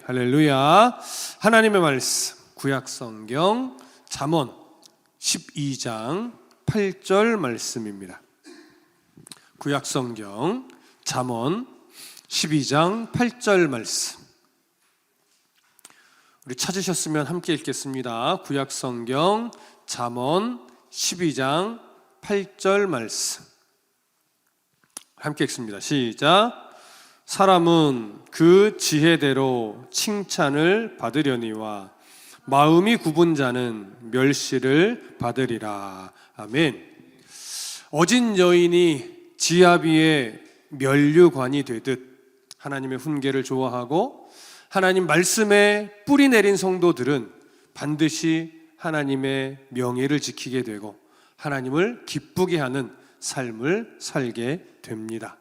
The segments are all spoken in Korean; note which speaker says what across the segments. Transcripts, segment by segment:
Speaker 1: 할렐루야. 하나님의 말씀 구약성경 잠언 12장 8절 말씀입니다. 구약성경 잠언 12장 8절 말씀, 우리 찾으셨으면 함께 읽겠습니다. 구약성경 잠언 12장 8절 말씀 함께 읽습니다. 시작. 사람은 그 지혜대로 칭찬을 받으려니와 마음이 굽은 자는 멸시를 받으리라. 아멘. 어진 여인이 지아비의 면류관이 되듯 하나님의 훈계를 좋아하고 하나님 말씀에 뿌리 내린 성도들은 반드시 하나님의 명예를 지키게 되고 하나님을 기쁘게 하는 삶을 살게 됩니다.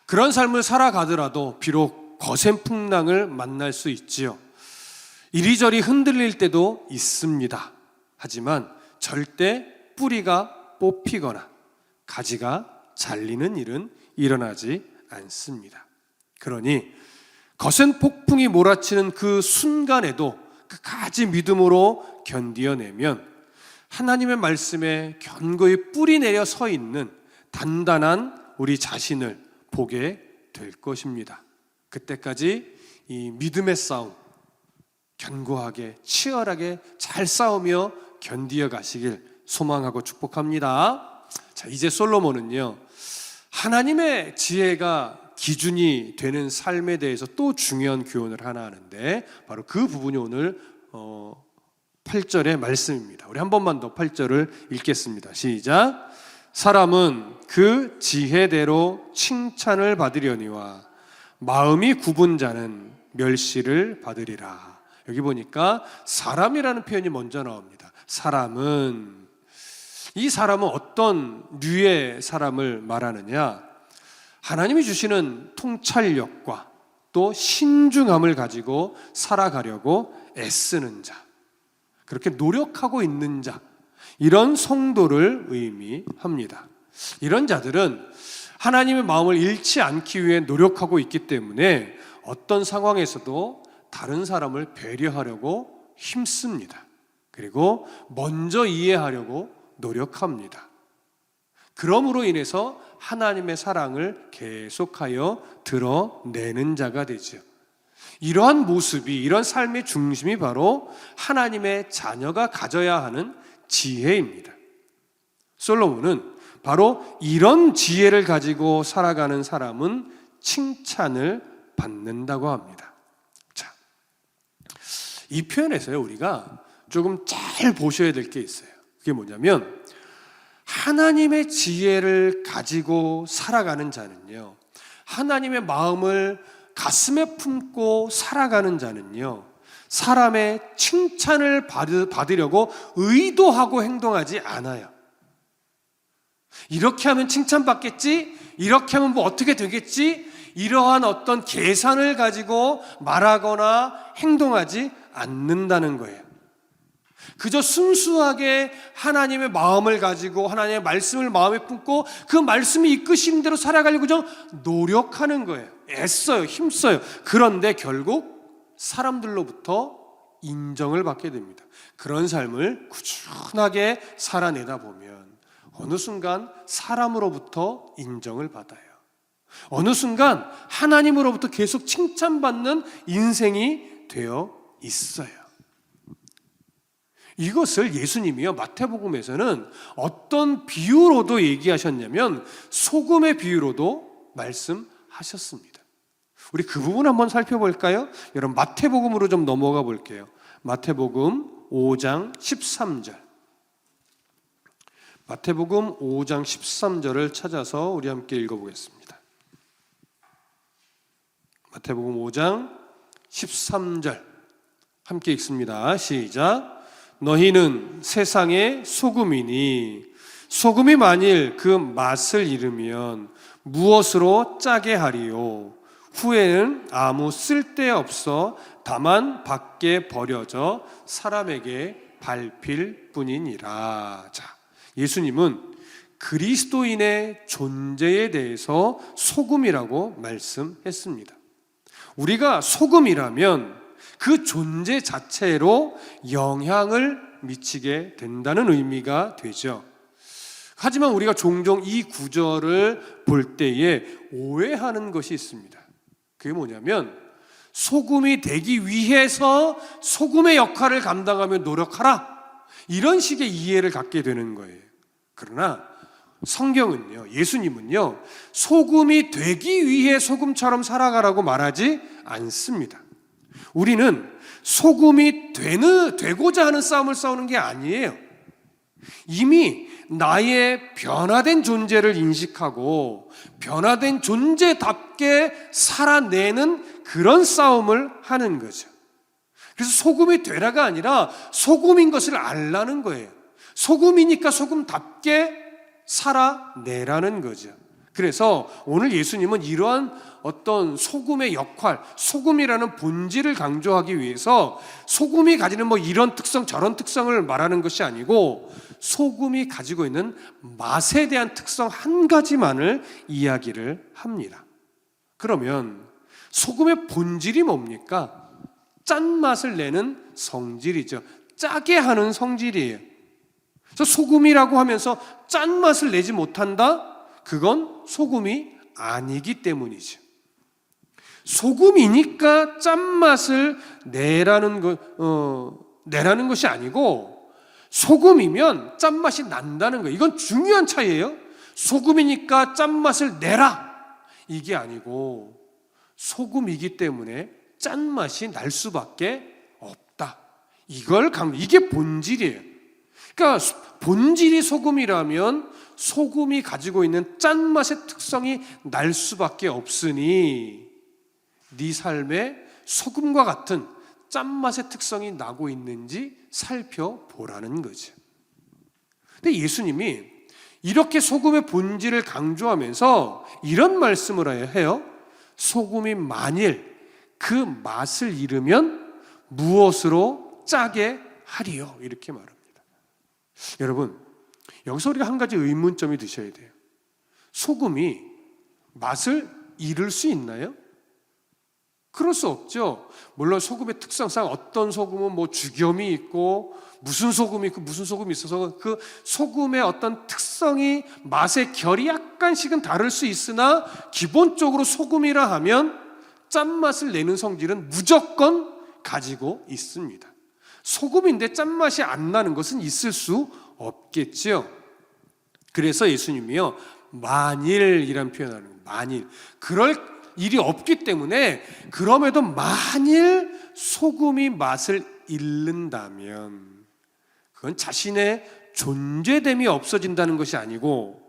Speaker 1: 그런 삶을 살아가더라도 비록 거센 풍랑을 만날 수 있지요. 이리저리 흔들릴 때도 있습니다. 하지만 절대 뿌리가 뽑히거나 가지가 잘리는 일은 일어나지 않습니다. 그러니 거센 폭풍이 몰아치는 그 순간에도 끝까지 믿음으로 견디어내면 하나님의 말씀에 견고히 뿌리 내려 서 있는 단단한 우리 자신을 보게 될 것입니다. 그때까지 이 믿음의 싸움 견고하게 치열하게 잘 싸우며 견디어 가시길 소망하고 축복합니다. 자, 이제 솔로몬은요, 하나님의 지혜가 기준이 되는 삶에 대해서 또 중요한 교훈을 하나 하는데 바로 그 부분이 오늘 8절의 말씀입니다. 우리 한 번만 더 8절을 읽겠습니다. 시작. 사람은 그 지혜대로 칭찬을 받으려니와 마음이 굽은 자는 멸시를 받으리라. 여기 보니까 사람이라는 표현이 먼저 나옵니다. 사람은, 이 사람은 어떤 류의 사람을 말하느냐? 하나님이 주시는 통찰력과 또 신중함을 가지고 살아가려고 애쓰는 자, 그렇게 노력하고 있는 자, 이런 성도를 의미합니다. 이런 자들은 하나님의 마음을 잃지 않기 위해 노력하고 있기 때문에 어떤 상황에서도 다른 사람을 배려하려고 힘씁니다. 그리고 먼저 이해하려고 노력합니다. 그러므로 인해서 하나님의 사랑을 계속하여 드러내는 자가 되죠. 이러한 모습이, 이런 삶의 중심이 바로 하나님의 자녀가 가져야 하는 지혜입니다. 솔로몬은 바로 이런 지혜를 가지고 살아가는 사람은 칭찬을 받는다고 합니다. 자, 이 표현에서요, 우리가 조금 잘 보셔야 될 게 있어요. 그게 뭐냐면, 하나님의 지혜를 가지고 살아가는 자는요, 하나님의 마음을 가슴에 품고 살아가는 자는요, 사람의 칭찬을 받으려고 의도하고 행동하지 않아요. 이렇게 하면 칭찬받겠지? 이렇게 하면 뭐 어떻게 되겠지? 이러한 어떤 계산을 가지고 말하거나 행동하지 않는다는 거예요. 그저 순수하게 하나님의 마음을 가지고 하나님의 말씀을 마음에 품고 그 말씀이 이끄시는 대로 살아가려고 좀 노력하는 거예요. 애써요. 힘써요. 그런데 결국 사람들로부터 인정을 받게 됩니다. 그런 삶을 꾸준하게 살아내다 보면 어느 순간 사람으로부터 인정을 받아요. 어느 순간 하나님으로부터 계속 칭찬받는 인생이 되어 있어요. 이것을 예수님이요, 마태복음에서는 어떤 비유로도 얘기하셨냐면 소금의 비유로도 말씀하셨습니다. 우리 그 부분 한번 살펴볼까요? 여러분, 마태복음으로 좀 넘어가 볼게요. 마태복음 5장 13절. 마태복음 5장 13절을 찾아서 우리 함께 읽어보겠습니다. 마태복음 5장 13절 함께 읽습니다. 시작. 너희는 세상의 소금이니 소금이 만일 그 맛을 잃으면 무엇으로 짜게 하리요? 후에는 아무 쓸데없어 다만 밖에 버려져 사람에게 밟힐 뿐이니라. 자, 예수님은 그리스도인의 존재에 대해서 소금이라고 말씀했습니다. 우리가 소금이라면 그 존재 자체로 영향을 미치게 된다는 의미가 되죠. 하지만 우리가 종종 이 구절을 볼 때에 오해하는 것이 있습니다. 그게 뭐냐면 소금이 되기 위해서 소금의 역할을 감당하며 노력하라, 이런 식의 이해를 갖게 되는 거예요. 그러나 성경은요, 예수님은요, 소금이 되기 위해 소금처럼 살아가라고 말하지 않습니다. 우리는 소금이 되고자 하는 싸움을 싸우는 게 아니에요. 이미 나의 변화된 존재를 인식하고 변화된 존재답게 살아내는 그런 싸움을 하는 거죠. 그래서 소금이 되라가 아니라 소금인 것을 알라는 거예요. 소금이니까 소금답게 살아내라는 거죠. 그래서 오늘 예수님은 이러한 어떤 소금의 역할, 소금이라는 본질을 강조하기 위해서 소금이 가지는 뭐 이런 특성 저런 특성을 말하는 것이 아니고 소금이 가지고 있는 맛에 대한 특성 한 가지만을 이야기를 합니다. 그러면 소금의 본질이 뭡니까? 짠맛을 내는 성질이죠. 짜게 하는 성질이에요. 그래서 소금이라고 하면서 짠맛을 내지 못한다? 그건 소금이 아니기 때문이죠. 소금이니까 짠맛을 내라는 것이 아니고 소금이면 짠맛이 난다는 거예요. 이건 중요한 차이예요. 소금이니까 짠맛을 내라, 이게 아니고 소금이기 때문에 짠맛이 날 수밖에 없다. 이게 본질이에요. 그러니까 본질이 소금이라면 소금이 가지고 있는 짠맛의 특성이 날 수밖에 없으니 네 삶에 소금과 같은 짠맛의 특성이 나고 있는지 살펴보라는 거죠. 근데 예수님이 이렇게 소금의 본질을 강조하면서 이런 말씀을 해요. 소금이 만일 그 맛을 잃으면 무엇으로 짜게 하리요? 이렇게 말합니다. 여러분, 여기서 우리가 한 가지 의문점이 드셔야 돼요. 소금이 맛을 잃을 수 있나요? 그럴 수 없죠. 물론 소금의 특성상 어떤 소금은 뭐 죽염이 있고 무슨 소금이 있고 무슨 소금이 있어서 그 소금의 어떤 특성이 맛의 결이 약간씩은 다를 수 있으나 기본적으로 소금이라 하면 짠맛을 내는 성질은 무조건 가지고 있습니다. 소금인데 짠맛이 안 나는 것은 있을 수 없겠죠. 그래서 예수님이요, 만일이란 표현을 하는 거예요. 만일. 그럴 일이 없기 때문에 그럼에도 만일 소금이 맛을 잃는다면 그건 자신의 존재됨이 없어진다는 것이 아니고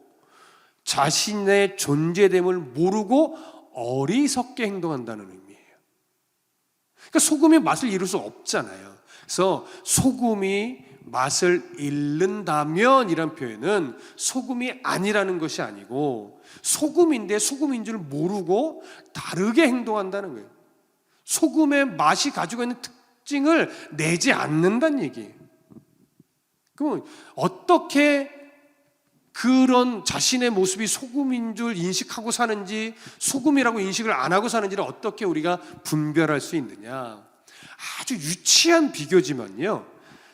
Speaker 1: 자신의 존재됨을 모르고 어리석게 행동한다는 의미예요. 그러니까 소금이 맛을 잃을 수 없잖아요. 그래서 소금이 맛을 잃는다면 이란 표현은 소금이 아니라는 것이 아니고 소금인데 소금인 줄 모르고 다르게 행동한다는 거예요. 소금의 맛이 가지고 있는 특징을 내지 않는다는 얘기예요. 그럼 어떻게 그런 자신의 모습이 소금인 줄 인식하고 사는지 소금이라고 인식을 안 하고 사는지를 어떻게 우리가 분별할 수 있느냐. 아주 유치한 비교지만요,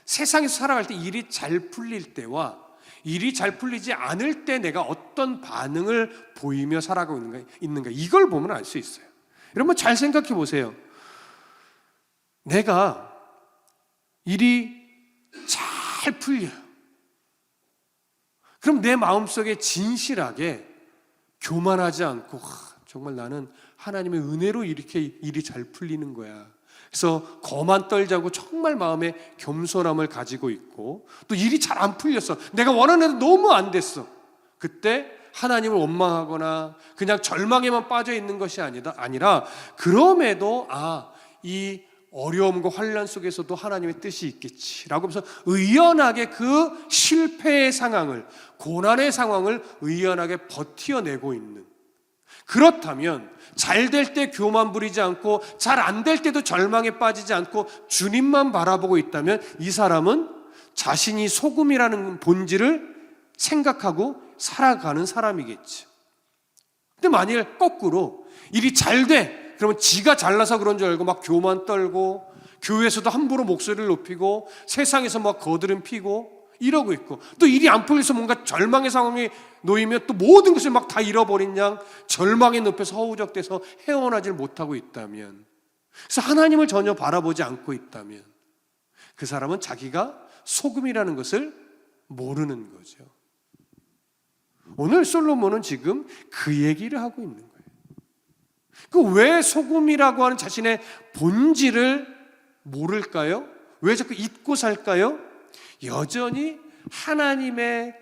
Speaker 1: 세상에서 살아갈 때 일이 잘 풀릴 때와 일이 잘 풀리지 않을 때 내가 어떤 반응을 보이며 살아가고 있는가 이걸 보면 알 수 있어요. 여러분 잘 생각해 보세요. 내가 일이 잘 풀려요. 그럼 내 마음속에 진실하게 교만하지 않고 정말 나는 하나님의 은혜로 이렇게 일이 잘 풀리는 거야. 그래서 거만 떨자고 정말 마음에 겸손함을 가지고 있고 또 일이 잘 안 풀렸어. 내가 원하는 대로 너무 안 됐어. 그때 하나님을 원망하거나 그냥 절망에만 빠져 있는 것이 아니라 그럼에도 이 어려움과 환난 속에서도 하나님의 뜻이 있겠지라고 하면서 의연하게 그 실패의 상황을, 고난의 상황을 의연하게 버텨내고 있는, 그렇다면 잘 될 때 교만 부리지 않고 잘 안 될 때도 절망에 빠지지 않고 주님만 바라보고 있다면 이 사람은 자신이 소금이라는 본질을 생각하고 살아가는 사람이겠지. 근데 만일 거꾸로 일이 잘 돼, 그러면 지가 잘나서 그런 줄 알고 막 교만 떨고 교회에서도 함부로 목소리를 높이고 세상에서 막 거드름 피고 이러고 있고, 또 일이 안 풀려서 뭔가 절망의 상황에 놓이면 또 모든 것을 막 다 잃어버린 양 절망의 늪에서 허우적대서 헤어나질 못하고 있다면, 그래서 하나님을 전혀 바라보지 않고 있다면 그 사람은 자기가 소금이라는 것을 모르는 거죠. 오늘 솔로몬은 지금 그 얘기를 하고 있는 거예요. 그 왜 소금이라고 하는 자신의 본질을 모를까요? 왜 자꾸 잊고 살까요? 여전히 하나님의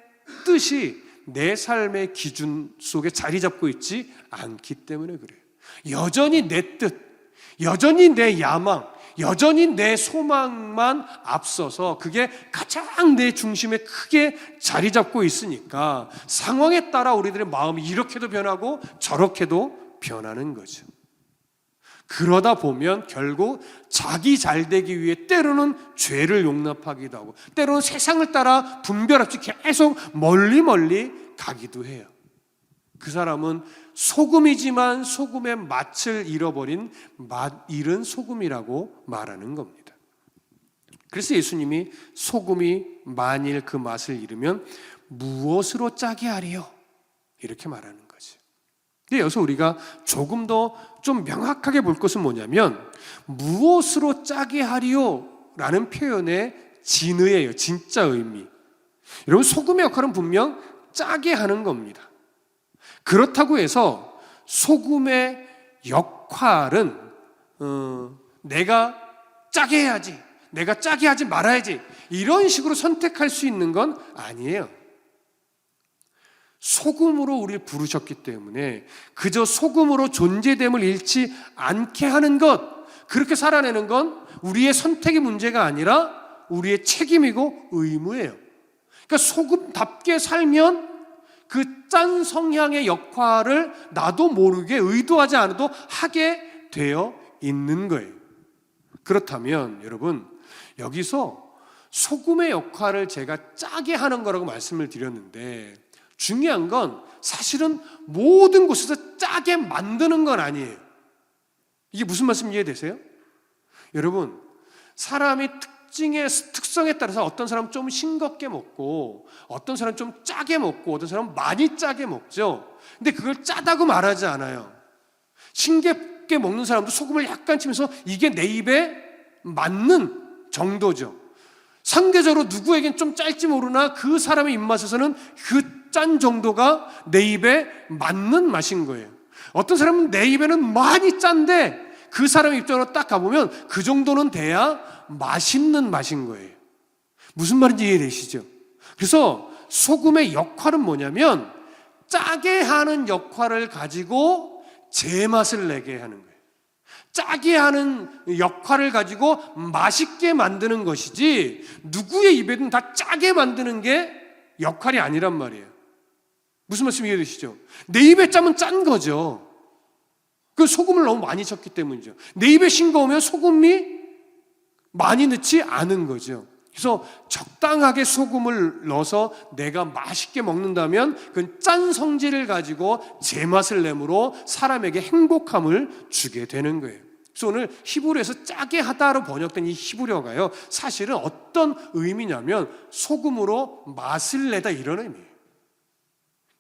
Speaker 1: 뜻이 내 삶의 기준 속에 자리 잡고 있지 않기 때문에 그래요. 여전히 내 뜻, 여전히 내 야망, 여전히 내 소망만 앞서서 그게 가장 내 중심에 크게 자리 잡고 있으니까 상황에 따라 우리들의 마음이 이렇게도 변하고 저렇게도 변하는 거죠. 그러다 보면 결국 자기 잘되기 위해 때로는 죄를 용납하기도 하고 때로는 세상을 따라 분별 없이 계속 멀리 가기도 해요. 그 사람은 소금이지만 소금의 맛을 잃어버린 맛 잃은 소금이라고 말하는 겁니다. 그래서 예수님이 소금이 만일 그 맛을 잃으면 무엇으로 짜게 하리요? 이렇게 말하는 거죠. 근데 여기서 우리가 조금 더 좀 명확하게 볼 것은 뭐냐면, 무엇으로 짜게 하리요? 라는 표현의 진의예요. 진짜 의미. 여러분, 소금의 역할은 분명 짜게 하는 겁니다. 그렇다고 해서 소금의 역할은 내가 짜게 해야지, 내가 짜게 하지 말아야지, 이런 식으로 선택할 수 있는 건 아니에요. 소금으로 우리를 부르셨기 때문에 그저 소금으로 존재됨을 잃지 않게 하는 것, 그렇게 살아내는 건 우리의 선택의 문제가 아니라 우리의 책임이고 의무예요. 그러니까 소금답게 살면 그 짠 성향의 역할을 나도 모르게 의도하지 않아도 하게 되어 있는 거예요. 그렇다면 여러분, 여기서 소금의 역할을 제가 짜게 하는 거라고 말씀을 드렸는데, 중요한 건 사실은 모든 곳에서 짜게 만드는 건 아니에요. 이게 무슨 말씀 이해되세요? 여러분, 사람이 특성에 따라서 어떤 사람은 좀 싱겁게 먹고 어떤 사람은 좀 짜게 먹고 어떤 사람은 많이 짜게 먹죠. 근데 그걸 짜다고 말하지 않아요. 싱겁게 먹는 사람도 소금을 약간 치면서 이게 내 입에 맞는 정도죠. 상대적으로 누구에겐 좀 짤지 모르나 그 사람의 입맛에서는 그 짠 정도가 내 입에 맞는 맛인 거예요. 어떤 사람은 내 입에는 많이 짠데 그 사람의 입장으로 딱 가보면 그 정도는 돼야 맛있는 맛인 거예요. 무슨 말인지 이해되시죠? 그래서 소금의 역할은 뭐냐면 짜게 하는 역할을 가지고 제맛을 내게 하는 거예요. 짜게 하는 역할을 가지고 맛있게 만드는 것이지 누구의 입에든 다 짜게 만드는 게 역할이 아니란 말이에요. 무슨 말씀 이해되시죠? 내 입에 짜면 짠 거죠. 그 소금을 너무 많이 쳤기 때문이죠. 내 입에 싱거우면 소금이 많이 넣지 않은 거죠. 그래서 적당하게 소금을 넣어서 내가 맛있게 먹는다면 그건 짠 성질을 가지고 제맛을 내므로 사람에게 행복함을 주게 되는 거예요. 그래서 오늘 히브리어에서 짜게 하다로 번역된 이 히브리어가요, 사실은 어떤 의미냐면 소금으로 맛을 내다, 이런 의미예요.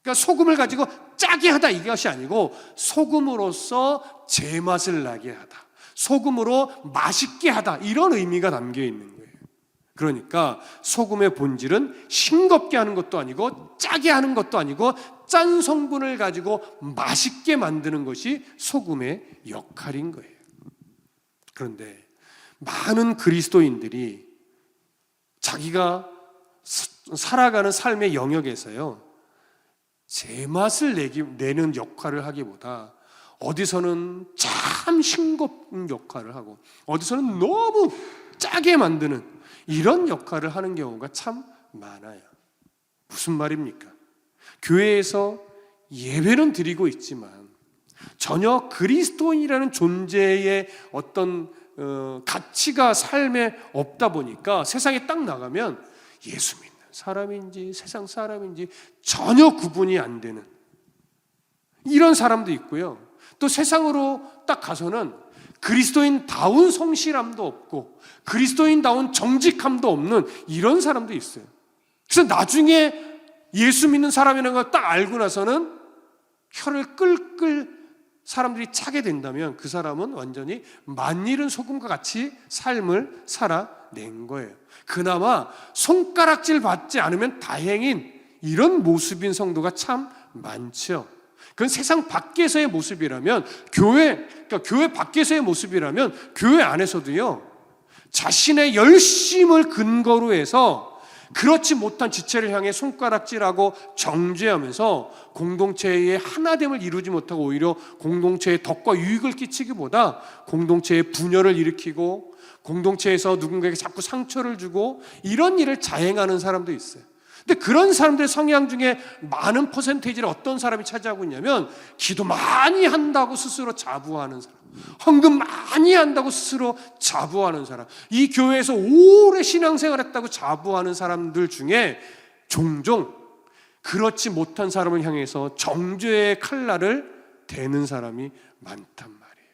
Speaker 1: 그러니까 소금을 가지고 짜게 하다 이것이 아니고 소금으로써 제맛을 나게 하다, 소금으로 맛있게 하다, 이런 의미가 담겨 있는 거예요. 그러니까 소금의 본질은 싱겁게 하는 것도 아니고 짜게 하는 것도 아니고 짠 성분을 가지고 맛있게 만드는 것이 소금의 역할인 거예요. 그런데 많은 그리스도인들이 자기가 살아가는 삶의 영역에서요, 제맛을 내는 역할을 하기보다 어디서는 참 싱겁은 역할을 하고 어디서는 너무 짜게 만드는 이런 역할을 하는 경우가 참 많아요. 무슨 말입니까? 교회에서 예배는 드리고 있지만 전혀 그리스도인이라는 존재의 어떤 가치가 삶에 없다 보니까 세상에 딱 나가면 예수 믿는 사람인지 세상 사람인지 전혀 구분이 안 되는 이런 사람도 있고요. 또 세상으로 딱 가서는 그리스도인다운 성실함도 없고 그리스도인다운 정직함도 없는 이런 사람도 있어요. 그래서 나중에 예수 믿는 사람이라는 걸 딱 알고 나서는 혀를 끌끌 사람들이 차게 된다면 그 사람은 완전히 만일은 소금과 같이 삶을 살아낸 거예요. 그나마 손가락질 받지 않으면 다행인 이런 모습인 성도가 참 많죠. 그건 세상 밖에서의 모습이라면 그러니까 교회 밖에서의 모습이라면 교회 안에서도요, 자신의 열심을 근거로 해서 그렇지 못한 지체를 향해 손가락질하고 정죄하면서 공동체의 하나됨을 이루지 못하고 오히려 공동체의 덕과 유익을 끼치기보다 공동체의 분열을 일으키고 공동체에서 누군가에게 자꾸 상처를 주고 이런 일을 자행하는 사람도 있어요. 근데 그런 사람들의 성향 중에 많은 퍼센테이지를 어떤 사람이 차지하고 있냐면 기도 많이 한다고 스스로 자부하는 사람, 헌금 많이 한다고 스스로 자부하는 사람, 이 교회에서 오래 신앙생활했다고 자부하는 사람들 중에 종종 그렇지 못한 사람을 향해서 정죄의 칼날을 대는 사람이 많단 말이에요.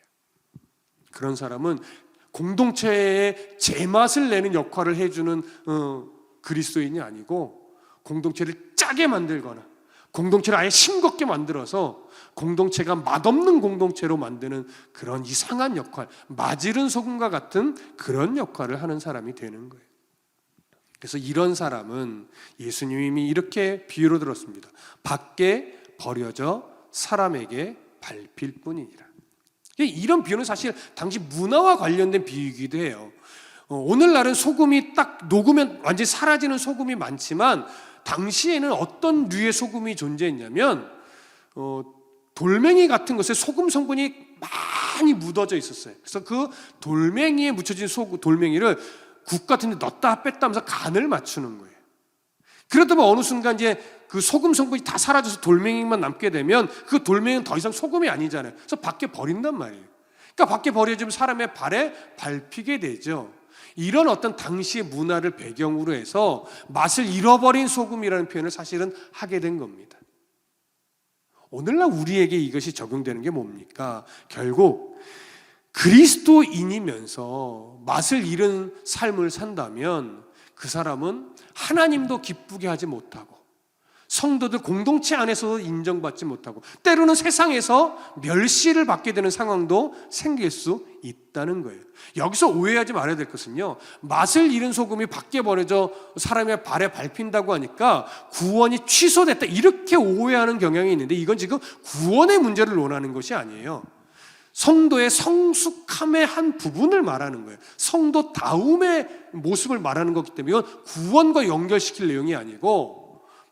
Speaker 1: 그런 사람은 공동체에 제맛을 내는 역할을 해주는 그리스도인이 아니고 공동체를 짜게 만들거나 공동체를 아예 싱겁게 만들어서 공동체가 맛없는 공동체로 만드는 그런 이상한 역할, 마지른 소금과 같은 그런 역할을 하는 사람이 되는 거예요. 그래서 이런 사람은 예수님이 이렇게 비유로 들었습니다. 밖에 버려져 사람에게 밟힐 뿐이니라. 이런 비유는 사실 당시 문화와 관련된 비유이기도 해요. 오늘날은 소금이 딱 녹으면 완전히 사라지는 소금이 많지만 당시에는 어떤 류의 소금이 존재했냐면 돌멩이 같은 것에 소금 성분이 많이 묻어져 있었어요. 그래서 그 돌멩이에 묻혀진 돌멩이를 국 같은 데 넣었다 뺐다 하면서 간을 맞추는 거예요. 그러다 보면 어느 순간 이제 그 소금 성분이 다 사라져서 돌멩이만 남게 되면 그 돌멩이는 더 이상 소금이 아니잖아요. 그래서 밖에 버린단 말이에요. 그러니까 밖에 버려지면 사람의 발에 밟히게 되죠. 이런 어떤 당시의 문화를 배경으로 해서 맛을 잃어버린 소금이라는 표현을 사실은 하게 된 겁니다. 오늘날 우리에게 이것이 적용되는 게 뭡니까? 결국 그리스도인이면서 맛을 잃은 삶을 산다면 그 사람은 하나님도 기쁘게 하지 못하고 성도들 공동체 안에서도 인정받지 못하고 때로는 세상에서 멸시를 받게 되는 상황도 생길 수 있다는 거예요. 여기서 오해하지 말아야 될 것은요, 맛을 잃은 소금이 밖에 버려져 사람의 발에 밟힌다고 하니까 구원이 취소됐다 이렇게 오해하는 경향이 있는데 이건 지금 구원의 문제를 논하는 것이 아니에요. 성도의 성숙함의 한 부분을 말하는 거예요. 성도다움의 모습을 말하는 거기 때문에 이건 구원과 연결시킬 내용이 아니고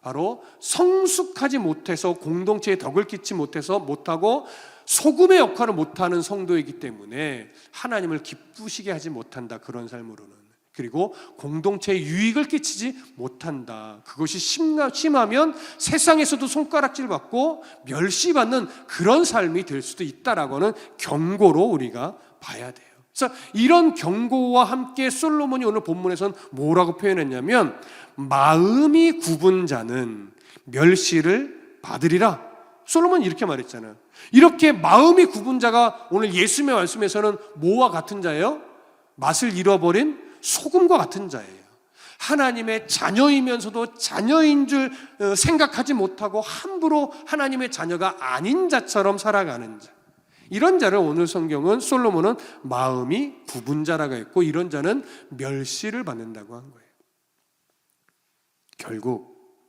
Speaker 1: 바로 성숙하지 못해서 공동체에 덕을 끼치 못하고 소금의 역할을 못하는 성도이기 때문에 하나님을 기쁘시게 하지 못한다. 그런 삶으로는. 그리고 공동체에 유익을 끼치지 못한다. 그것이 심하면 세상에서도 손가락질 받고 멸시받는 그런 삶이 될 수도 있다라고는 경고로 우리가 봐야 돼요. 그래서 이런 경고와 함께 솔로몬이 오늘 본문에서는 뭐라고 표현했냐면 마음이 굽은 자는 멸시를 받으리라. 솔로몬이 이렇게 말했잖아요. 이렇게 마음이 굽은 자가 오늘 예수님의 말씀에서는 뭐와 같은 자예요? 맛을 잃어버린 소금과 같은 자예요. 하나님의 자녀이면서도 자녀인 줄 생각하지 못하고 함부로 하나님의 자녀가 아닌 자처럼 살아가는 자. 이런 자를 오늘 성경은 솔로몬은 마음이 굽은 자라고 했고 이런 자는 멸시를 받는다고 한 거예요. 결국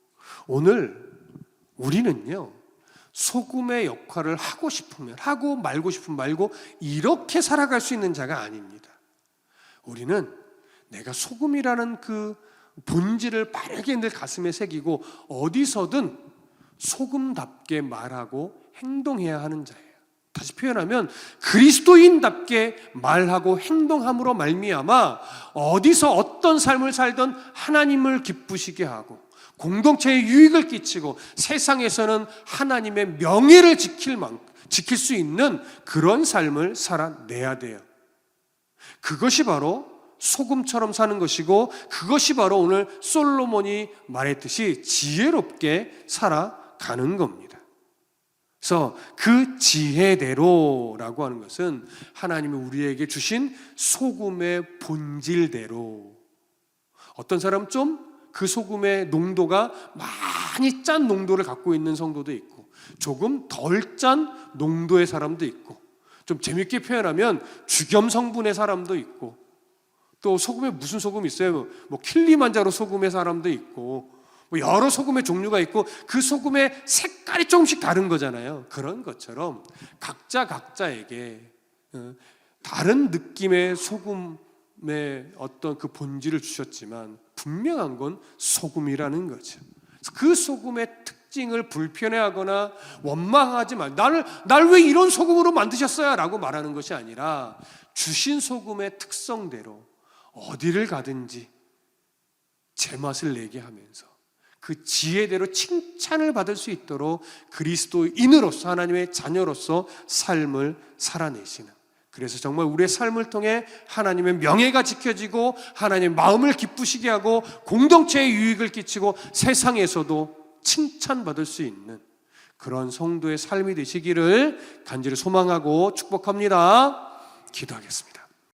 Speaker 1: 오늘 우리는요, 소금의 역할을 하고 싶으면 하고 말고 싶으면 말고 이렇게 살아갈 수 있는 자가 아닙니다. 우리는 내가 소금이라는 그 본질을 바르게 늘 가슴에 새기고 어디서든 소금답게 말하고 행동해야 하는 자예요. 다시 표현하면 그리스도인답게 말하고 행동함으로 말미암아 어디서 어떤 삶을 살든 하나님을 기쁘시게 하고 공동체에 유익을 끼치고 세상에서는 하나님의 명예를 지킬 수 있는 그런 삶을 살아내야 돼요. 그것이 바로 소금처럼 사는 것이고 그것이 바로 오늘 솔로몬이 말했듯이 지혜롭게 살아가는 겁니다. 그래서 그 지혜대로라고 하는 것은 하나님이 우리에게 주신 소금의 본질대로. 어떤 사람 좀 그 소금의 농도가 많이 짠 농도를 갖고 있는 성도도 있고, 조금 덜 짠 농도의 사람도 있고, 좀 재밌게 표현하면 죽염 성분의 사람도 있고, 또 소금에 무슨 소금 있어요? 뭐 킬리만자로 소금의 사람도 있고, 뭐 여러 소금의 종류가 있고, 그 소금의 색깔이 조금씩 다른 거잖아요. 그런 것처럼 각자에게 다른 느낌의 소금의 어떤 그 본질을 주셨지만 분명한 건 소금이라는 거죠. 그 소금의 특징을 불편해하거나 원망하지 말. 날 왜 이런 소금으로 만드셨어요? 라고 말하는 것이 아니라 주신 소금의 특성대로 어디를 가든지 제맛을 내게 하면서 그 지혜대로 칭찬을 받을 수 있도록 그리스도인으로서, 하나님의 자녀로서 삶을 살아내시는, 그래서 정말 우리의 삶을 통해 하나님의 명예가 지켜지고 하나님의 마음을 기쁘시게 하고 공동체에 유익을 끼치고 세상에서도 칭찬받을 수 있는 그런 성도의 삶이 되시기를 간절히 소망하고 축복합니다. 기도하겠습니다.